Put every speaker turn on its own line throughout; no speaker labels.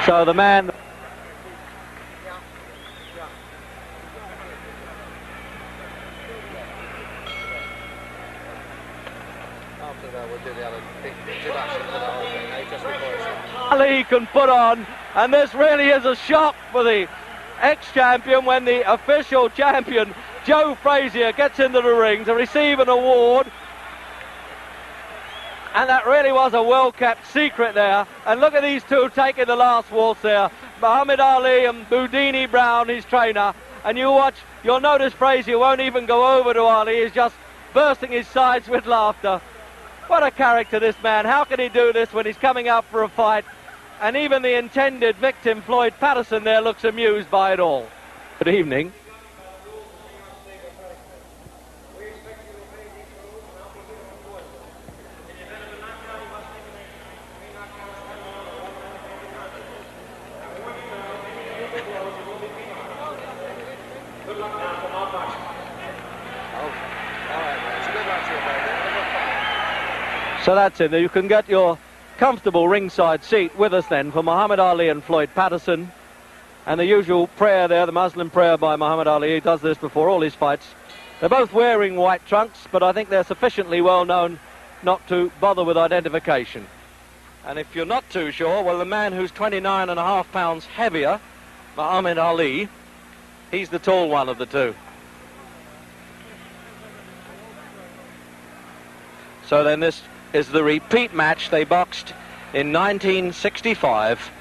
So the man... Ali can put on, and this really is a shock for the ex-champion when the official champion, Joe Frazier, gets into the ring to receive an award. And that really was a well-kept secret there. And look at these two taking the last waltz there. Muhammad Ali and Boudini Brown, his trainer. And you watch, you'll notice Frazier won't even go over to Ali. He's just bursting his sides with laughter. What a character, this man. How can he do this when he's coming up for a fight? And even the intended victim, Floyd Patterson, there looks amused by it all. Good evening. So that's it. You can get your comfortable ringside seat with us then for Muhammad Ali and Floyd Patterson. And the usual prayer there, the Muslim prayer by Muhammad Ali. He does this before all his fights. They're both wearing white trunks, but I think they're sufficiently well known not to bother with identification. And if you're not too sure, well, the man who's 29.5 pounds heavier, Muhammad Ali, he's the tall one of the two. So then this is the repeat match. They boxed in 1965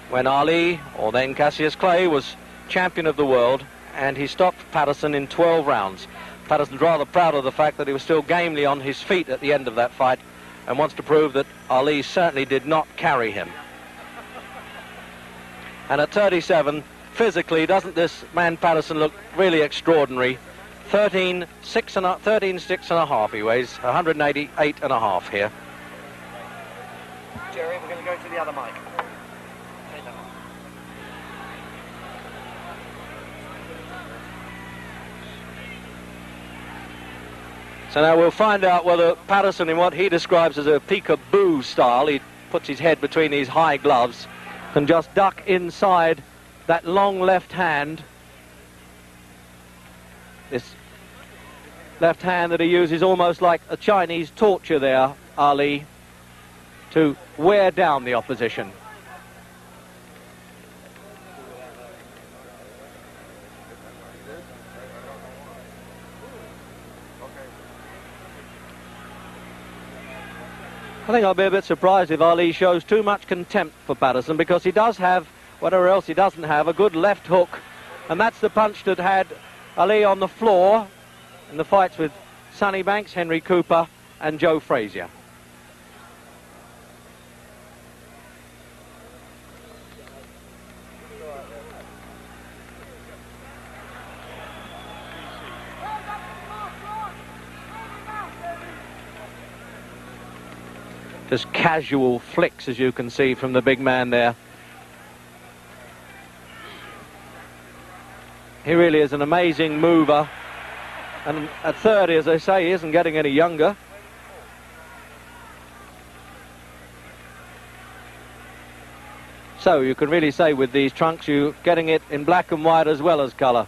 when Ali, or then Cassius Clay, was champion of the world, and he stopped Patterson in 12 rounds. Patterson's rather proud of the fact that he was still gamely on his feet at the end of that fight and wants to prove that Ali certainly did not carry him. And at 37, physically, doesn't this man Patterson look really extraordinary? 13.6 he weighs, 188.5 here.
Jerry, we're going to go to the other mic.
So now we'll find out whether Patterson, in what he describes as a peekaboo style, he puts his head between these high gloves, can just duck inside that long left hand. This left hand that he uses almost like a Chinese torture there, Ali, to wear down the opposition. I think I'll be a bit surprised if Ali shows too much contempt for Patterson, because he does have, whatever else he doesn't have, a good left hook. And that's the punch that had Ali on the floor in the fights with Sonny Banks, Henry Cooper and Joe Frazier. Just casual flicks, as you can see from the big man there. He really is an amazing mover. And at 30, as I say, he isn't getting any younger. So you can really say with these trunks, you're getting it in black and white as well as colour.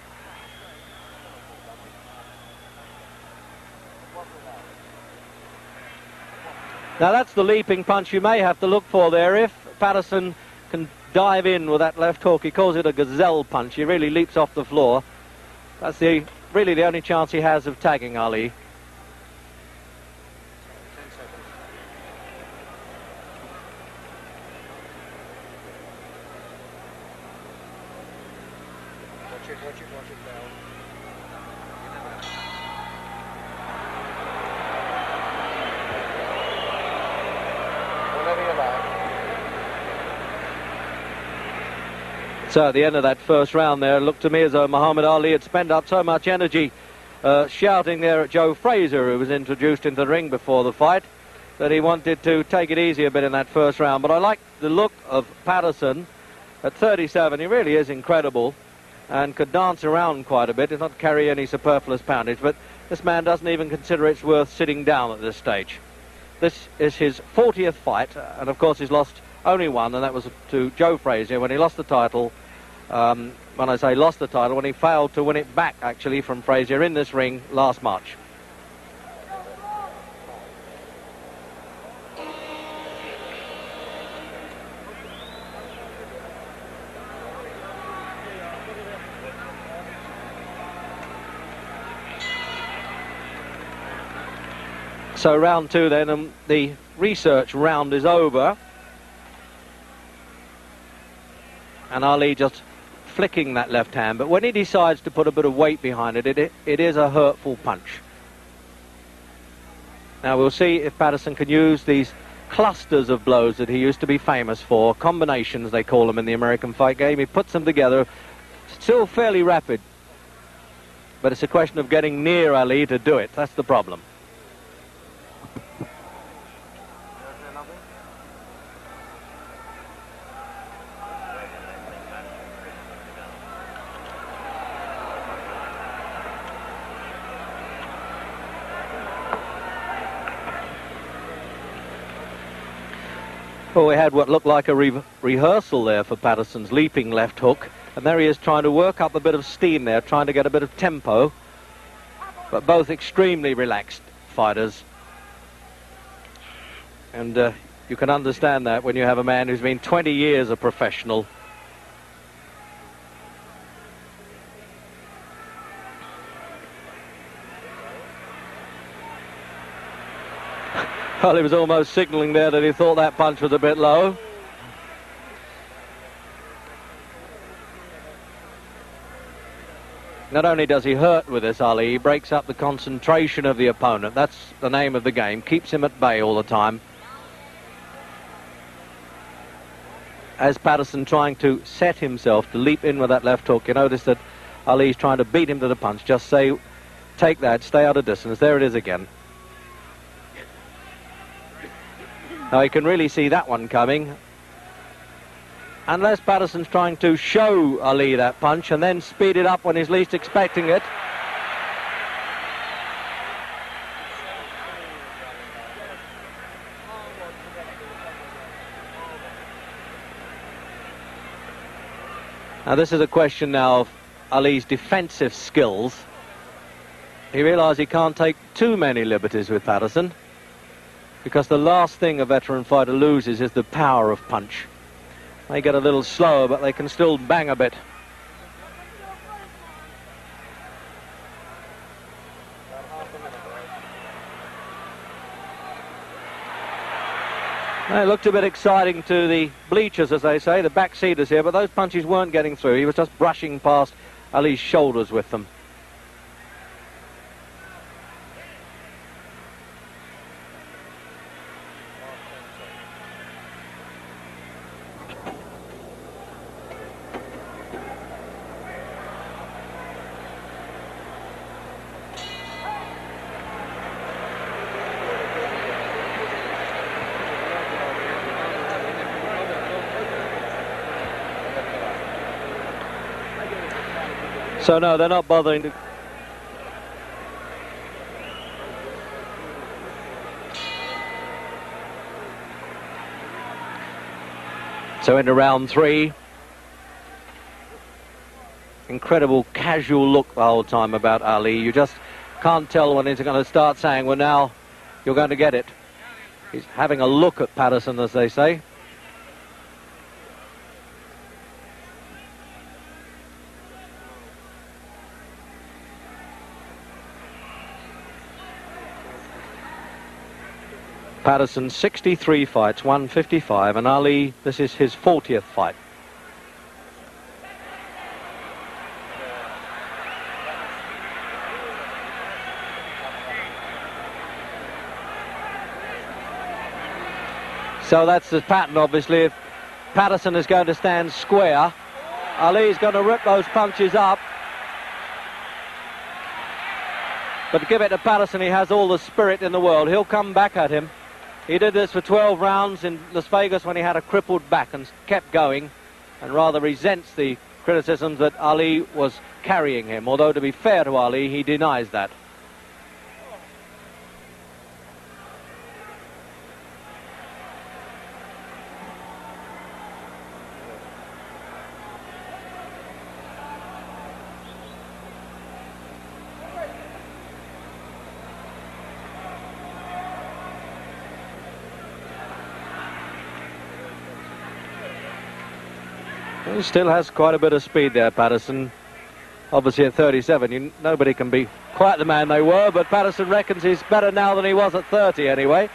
Now that's the leaping punch you may have to look for there. If Patterson can dive in with that left hook, he calls it a gazelle punch. He really leaps off the floor. That's really the only chance he has of tagging Ali.
Watch it down.
So at the end of that first round there, it looked to me as though Muhammad Ali had spent up so much energy shouting there at Joe Frazier, who was introduced into the ring before the fight, that he wanted to take it easy a bit in that first round. But I like the look of Patterson at 37. He really is incredible and could dance around quite a bit and not carry any superfluous poundage. But this man doesn't even consider it's worth sitting down at this stage. This is his 40th fight, and of course he's lost only one, and that was to Joe Frazier when he lost the title. When I say lost the title, when he failed to win it back, actually, from Frazier in this ring last March. So round two then, and the research round is over. And Ali just flicking that left hand, but when he decides to put a bit of weight behind it, it is a hurtful punch. Now we'll see if Patterson can use these clusters of blows that he used to be famous for, combinations they call them in the American fight game. He puts them together, still fairly rapid, but it's a question of getting near Ali to do it. That's the problem. Well, we had what looked like a rehearsal there for Patterson's leaping left hook, and there he is trying to work up a bit of steam there, trying to get a bit of tempo, but both extremely relaxed fighters. And you can understand that when you have a man who's been 20 years a professional. Well, he was almost signalling there that he thought that punch was a bit low. Not only does he hurt with this, Ali, he breaks up the concentration of the opponent. That's the name of the game. Keeps him at bay all the time. As Patterson trying to set himself to leap in with that left hook, you notice that Ali's trying to beat him to the punch. Just say, take that, stay out of distance. There it is again. Now you can really see that one coming. Unless Patterson's trying to show Ali that punch and then speed it up when he's least expecting it. Now this is a question now of Ali's defensive skills. He realised he can't take too many liberties with Patterson, because the last thing a veteran fighter loses is the power of punch. They get a little slower, but they can still bang a bit. It looked a bit exciting to the bleachers, as they say, the backseaters here, but those punches weren't getting through. He was just brushing past Ali's shoulders with them. So no, they're not bothering to... So into round three. Incredible casual look the whole time about Ali. You just can't tell when he's going to start saying, well, now you're going to get it. He's having a look at Patterson, as they say. Patterson 63 fights, 155, and Ali, this is his 40th fight. So that's the pattern, obviously. If Patterson is going to stand square, Ali's going to rip those punches up. But give it to Patterson, he has all the spirit in the world. He'll come back at him. He did this for 12 rounds in Las Vegas when he had a crippled back and kept going, and rather resents the criticisms that Ali was carrying him. Although, to be fair to Ali, he denies that. He still has quite a bit of speed there, Patterson. Obviously at 37, nobody can be quite the man they were, but Patterson reckons he's better now than he was at 30 anyway.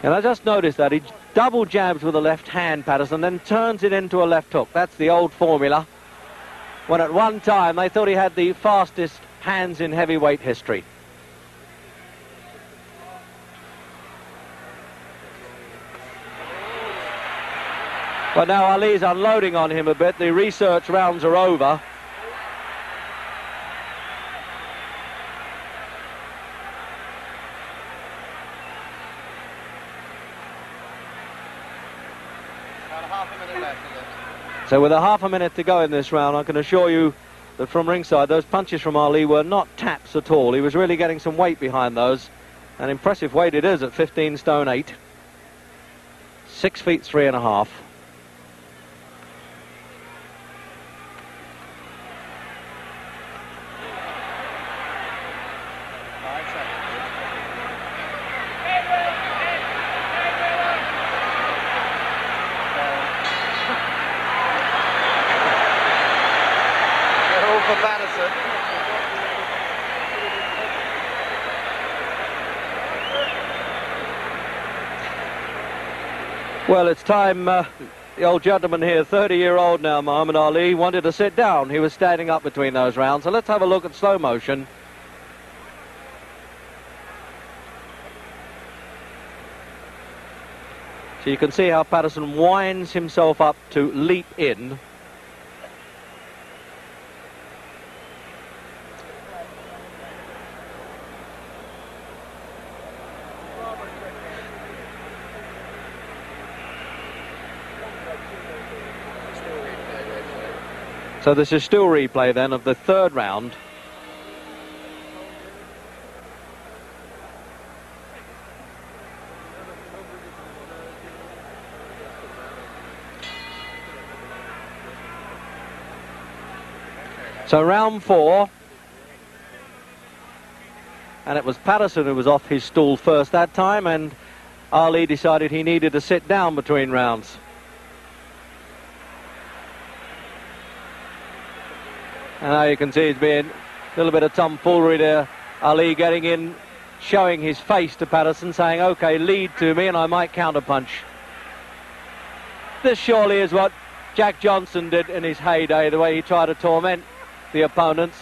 And I just noticed that he double jabs with the left hand, Patterson, then turns it into a left hook. That's the old formula, when at one time they thought he had the fastest hands in heavyweight history. But now Ali's unloading on him a bit. The research rounds are over.
About half a minute left, is it?
So with a half a minute to go in this round, I can assure you that from ringside, those punches from Ali were not taps at all. He was really getting some weight behind those. An impressive weight it is at 15 stone 8. 6 feet 3.5.
For Patterson.
Well, it's time. The old gentleman here, 30-year-old now, Muhammad Ali, wanted to sit down. He was standing up between those rounds. So let's have a look at slow motion. So you can see how Patterson winds himself up to leap in. So this is still replay then of the third round. So round 4. And it was Patterson who was off his stool first that time, and Ali decided he needed to sit down between rounds. And now you can see it's been a little bit of tomfoolery there. Ali getting in, showing his face to Patterson, saying, okay, lead to me and I might counterpunch. This surely is what Jack Johnson did in his heyday, the way he tried to torment the opponents.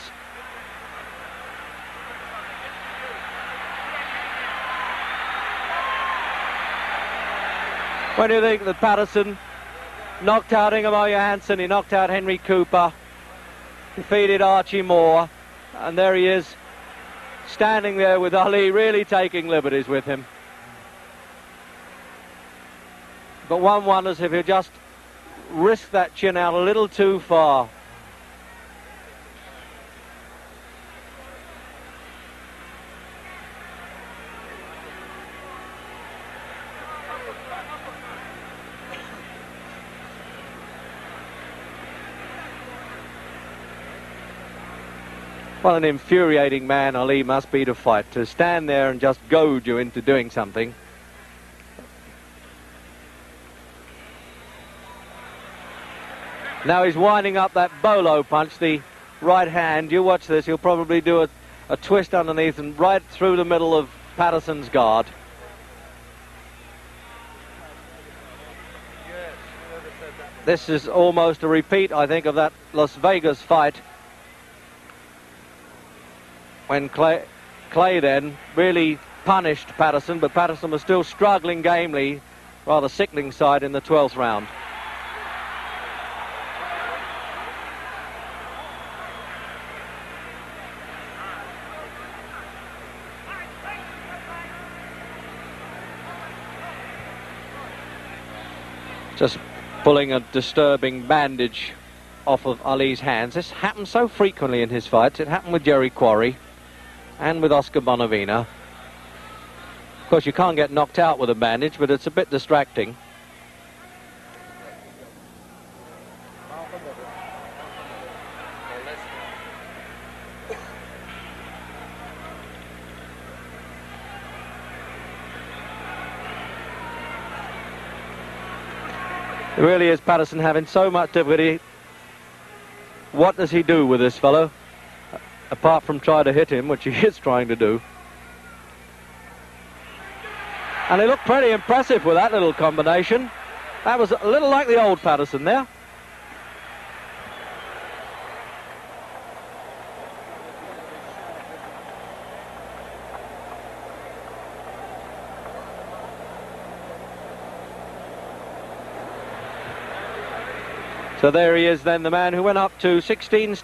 When you think that Patterson knocked out Ingemar Johansson, he knocked out Henry Cooper, defeated Archie Moore, and there he is, standing there with Ali, really taking liberties with him. But one wonders if he'll just risk that chin out a little too far. What an infuriating man Ali must be to fight, to stand there and just goad you into doing something. Now he's winding up that bolo punch, the right hand. You watch this, he'll probably do a twist underneath and right through the middle of Patterson's guard. This is almost a repeat, I think, of that Las Vegas fight. when Clay then really punished Patterson, but Patterson was still struggling gamely, rather sickening side in the 12th round. Just pulling a disturbing bandage off of Ali's hands. This happens so frequently in his fights. It happened with Jerry Quarry and with Oscar Bonavina. Of course, you can't get knocked out with a bandage, but it's a bit distracting. It really is Patterson having so much difficulty. What does he do with this fellow? Apart from try to hit him, which he is trying to do. And he looked pretty impressive with that little combination. That was a little like the old Patterson there. So there he is then, the man who went up to 16-2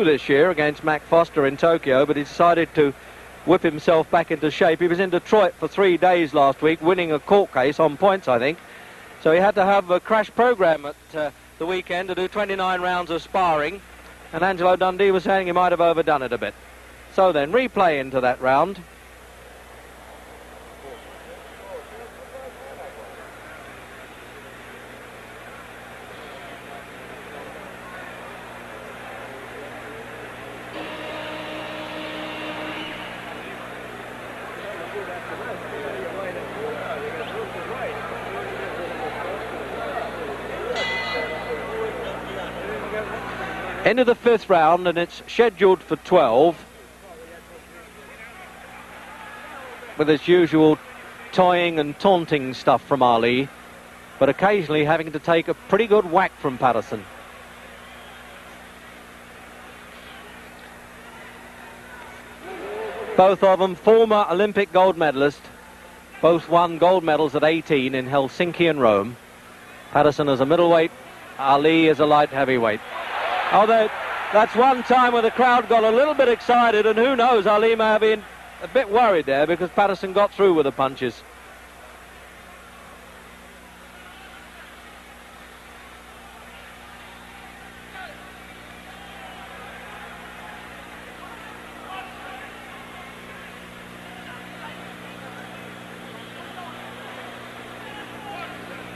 this year against Mac Foster in Tokyo, but he decided to whip himself back into shape. He was in Detroit for 3 days last week, winning a court case on points, I think. So he had to have a crash program at the weekend to do 29 rounds of sparring, and Angelo Dundee was saying he might have overdone it a bit. So then, replay into that round. Into the 5th round, and it's scheduled for 12, with its usual toying and taunting stuff from Ali, but occasionally having to take a pretty good whack from Patterson. Both of them former Olympic gold medalists. Both won gold medals at 18 in Helsinki and Rome. Patterson as a middleweight, Ali as a light heavyweight. Although that's one time where the crowd got a little bit excited, and who knows, Ali may have been a bit worried there because Patterson got through with the punches.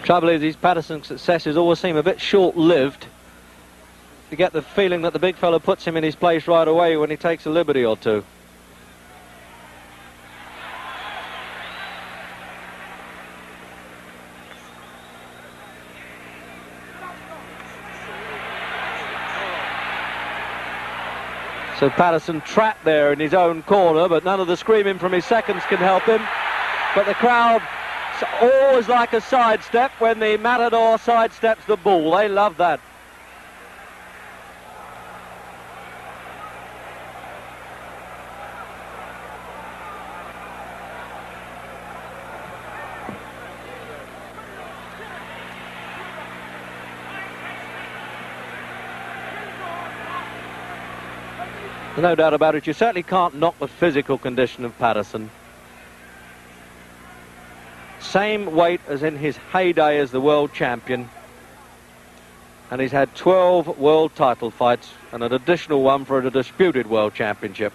Trouble is, these Patterson successes always seem a bit short-lived. You get the feeling that the big fella puts him in his place right away when he takes a liberty or two. So Patterson trapped there in his own corner, but none of the screaming from his seconds can help him. But the crowd always like a sidestep when the matador sidesteps the bull. They love that. No doubt about it, you certainly can't knock the physical condition of Patterson. Same weight as in his heyday as the world champion. And he's had 12 world title fights and an additional one for a disputed world championship.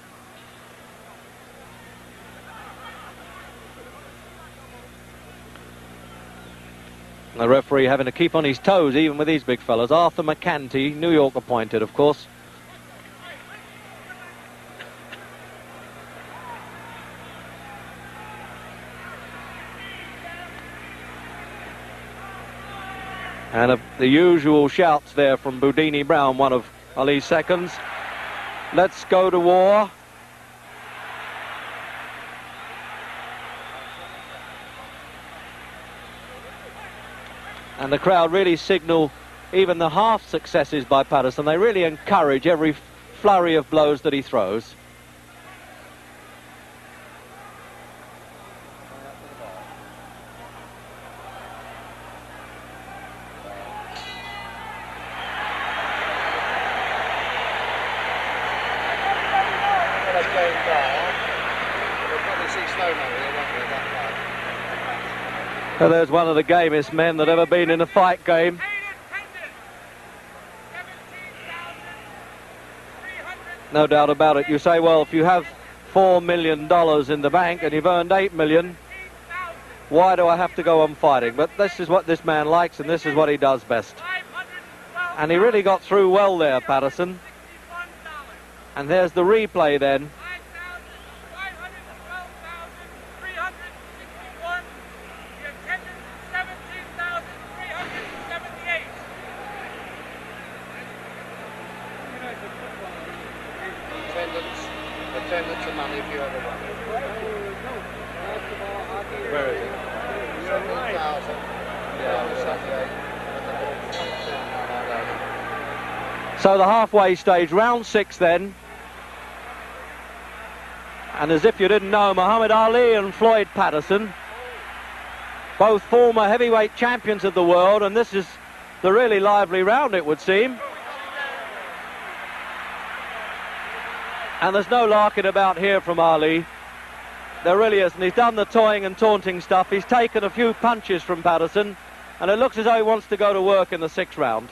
And the referee having to keep on his toes even with these big fellas. Arthur McCanty, New York appointed, of course. And the usual shouts there from Boudini Brown, one of Ali's seconds. Let's go to war. And the crowd really signal even the half successes by Patterson. They really encourage every flurry of blows that he throws.
no, he won't be that fast.
So there's one of the gamest men that ever been in a fight game. No doubt about it. You say, well, if you have $4 million in the bank and you've earned $8 million, why do I have to go on fighting? But this is what this man likes, and this is what he does best. And he really got through well there, Patterson. And there's the replay then.
Attendance and money if you ever won.
Where is it?
17,000.
So the halfway stage, round 6 then. And as if you didn't know, Muhammad Ali and Floyd Patterson, both former heavyweight champions of the world, and this is the really lively round, it would seem. And there's no larking about here from Ali. There really isn't. He's done the toying and taunting stuff. He's taken a few punches from Patterson, and it looks as though he wants to go to work in the 6th round.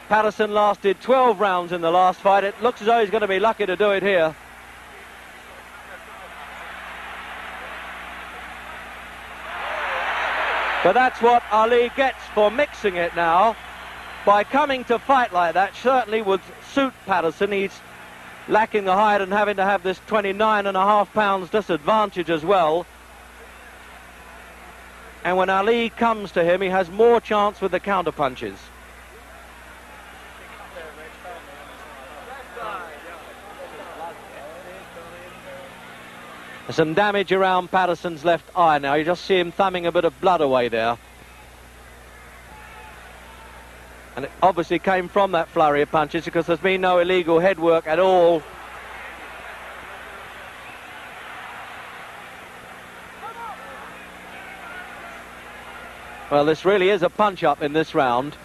Patterson lasted 12 rounds in the last fight. It looks as though he's going to be lucky to do it here. But that's what Ali gets for mixing it now. By coming to fight like that, certainly would suit Patterson. He's lacking the height and having to have this 29.5 pounds disadvantage as well. And when Ali comes to him, he has more chance with the counter punches. There's some damage around Patterson's left eye now. You just see him thumbing a bit of blood away there. And it obviously came from that flurry of punches because there's been no illegal head work at all. Well, this really is a punch-up in this round.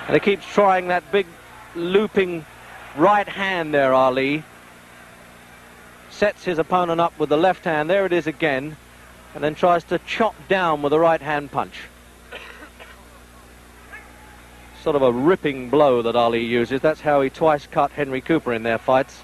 And he keeps trying that big looping right hand there, Ali. Sets his opponent up with the left hand. There it is again. And then tries to chop down with a right hand punch. Sort of a ripping blow that Ali uses. That's how he twice cut Henry Cooper in their fights.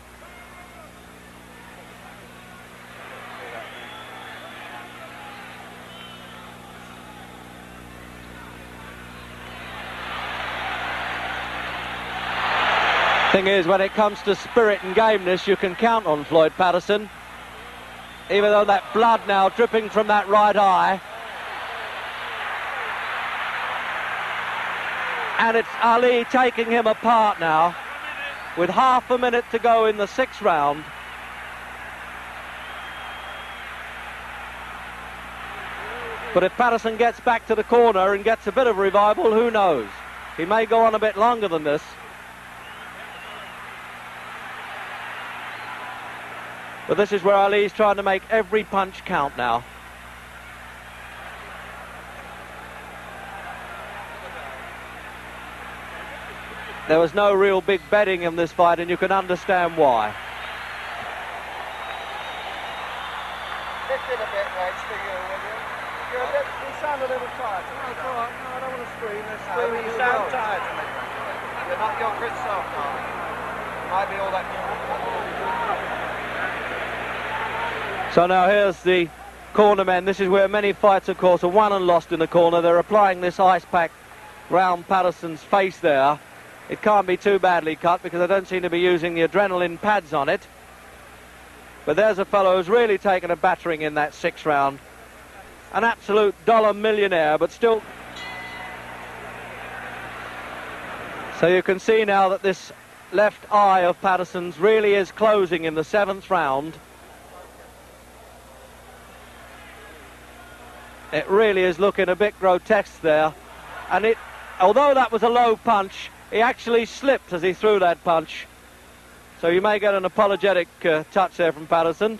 Thing is, when it comes to spirit and gameness, you can count on Floyd Patterson. Even though that blood now dripping from that right eye. And it's Ali taking him apart now, with half a minute to go in the 6th round. But if Patterson gets back to the corner and gets a bit of revival, who knows? He may go on a bit longer than this. But this is where Ali's trying to make every punch count now. There was no real big betting in this fight, and you can understand why.
Lift it a bit, Reg, for you, will you? You sound a little tired. No, it's all right. No, I don't want to scream. You sound tired to me. You're not your Chris self, darling. Might be all that.
So now here's the corner men. This is where many fights, of course, are won and lost in the corner. They're applying this ice pack round Patterson's face there. It can't be too badly cut because they don't seem to be using the adrenaline pads on it. But there's a fellow who's really taken a battering in that 6th round. An absolute dollar millionaire, but still. So you can see now that this left eye of Patterson's really is closing in the 7th round. It really is looking a bit grotesque there. And although that was a low punch, he actually slipped as he threw that punch. So you may get an apologetic touch there from Patterson.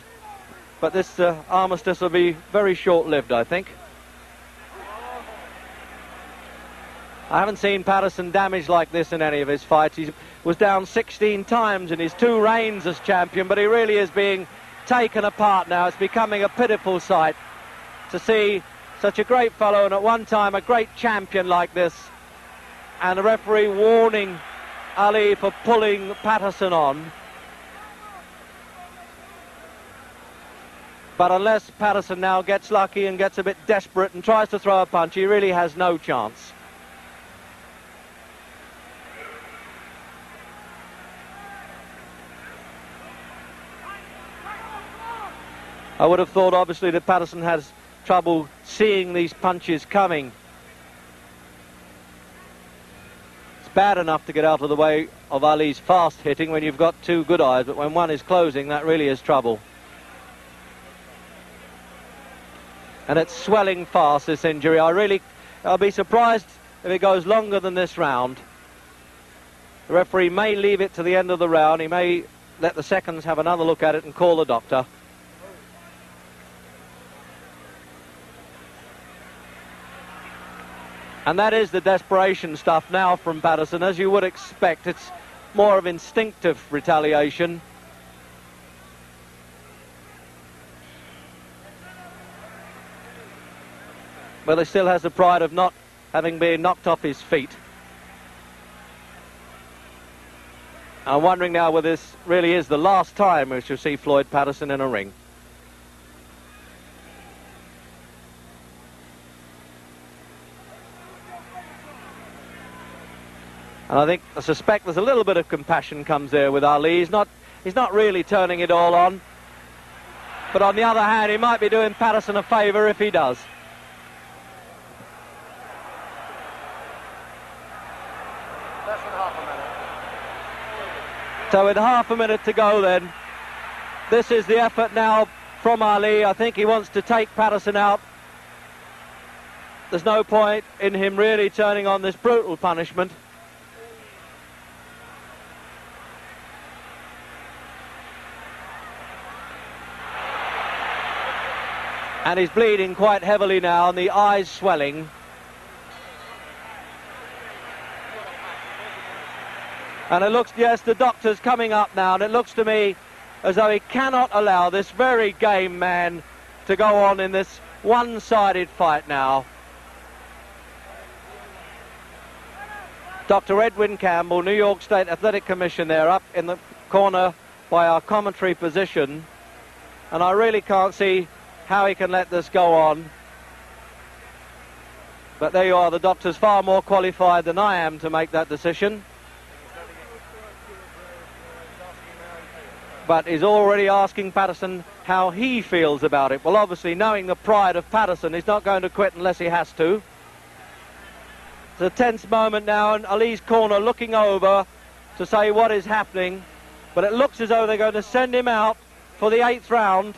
But this armistice will be very short-lived, I think. I haven't seen Patterson damaged like this in any of his fights. He was down 16 times in his 2 reigns as champion, but he really is being taken apart now. It's becoming a pitiful sight to see such a great fellow and at one time a great champion like this, and the referee warning Ali for pulling Patterson on. But unless Patterson now gets lucky and gets a bit desperate and tries to throw a punch, he really has no chance. I would have thought, obviously, that Patterson has trouble seeing these punches coming. It's bad enough to get out of the way of Ali's fast hitting when you've got 2 good eyes, but when one is closing, that really is trouble. And it's swelling fast, this injury. I'll be surprised if it goes longer than this round. The referee may leave it to the end of the round. He may let the seconds have another look at it and call the doctor. And that is the desperation stuff now from Patterson, as you would expect. It's more of instinctive retaliation. But he still has the pride of not having been knocked off his feet. I'm wondering now whether this really is the last time we shall see Floyd Patterson in a ring. And I suspect there's a little bit of compassion comes there with Ali. He's not really turning it all on. But on the other hand, he might be doing Patterson a favour if he does.
Less than half a minute.
So with half a minute to go then, this is the effort now from Ali. I think he wants to take Patterson out. There's no point in him really turning on this brutal punishment. And he's bleeding quite heavily now, and the eyes swelling. And it looks, yes, the doctor's coming up now, and it looks to me as though he cannot allow this very game man to go on in this one-sided fight now. Dr. Edwin Campbell, New York State Athletic Commission there, up in the corner by our commentary position. And I really can't see how he can let this go on. But there you are, the doctor's far more qualified than I am to make that decision. But he's already asking Patterson how he feels about it. Well, obviously, knowing the pride of Patterson, he's not going to quit unless he has to. It's a tense moment now, and Ali's corner looking over to say what is happening. But it looks as though they're going to send him out for the 8th round.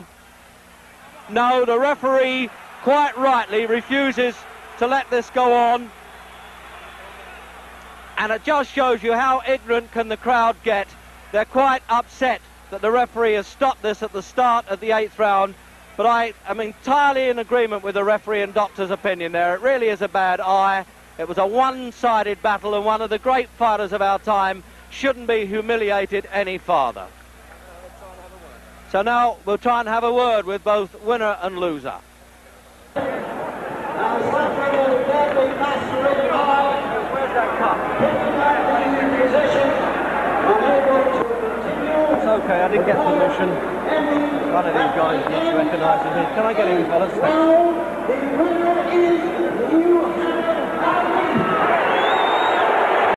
No, the referee quite rightly refuses to let this go on. And it just shows you how ignorant can the crowd get. They're quite upset that the referee has stopped this at the start of the 8th round. But I am entirely in agreement with the referee and doctor's opinion there. It really is a bad eye. It was a one-sided battle, and one of the great fighters of our time shouldn't be humiliated any farther. So now we'll try and have a word with both winner and loser.
Where's that cup?
It's okay, I didn't get permission. One of these guys recognises me. Can I get in, fellas? Thanks.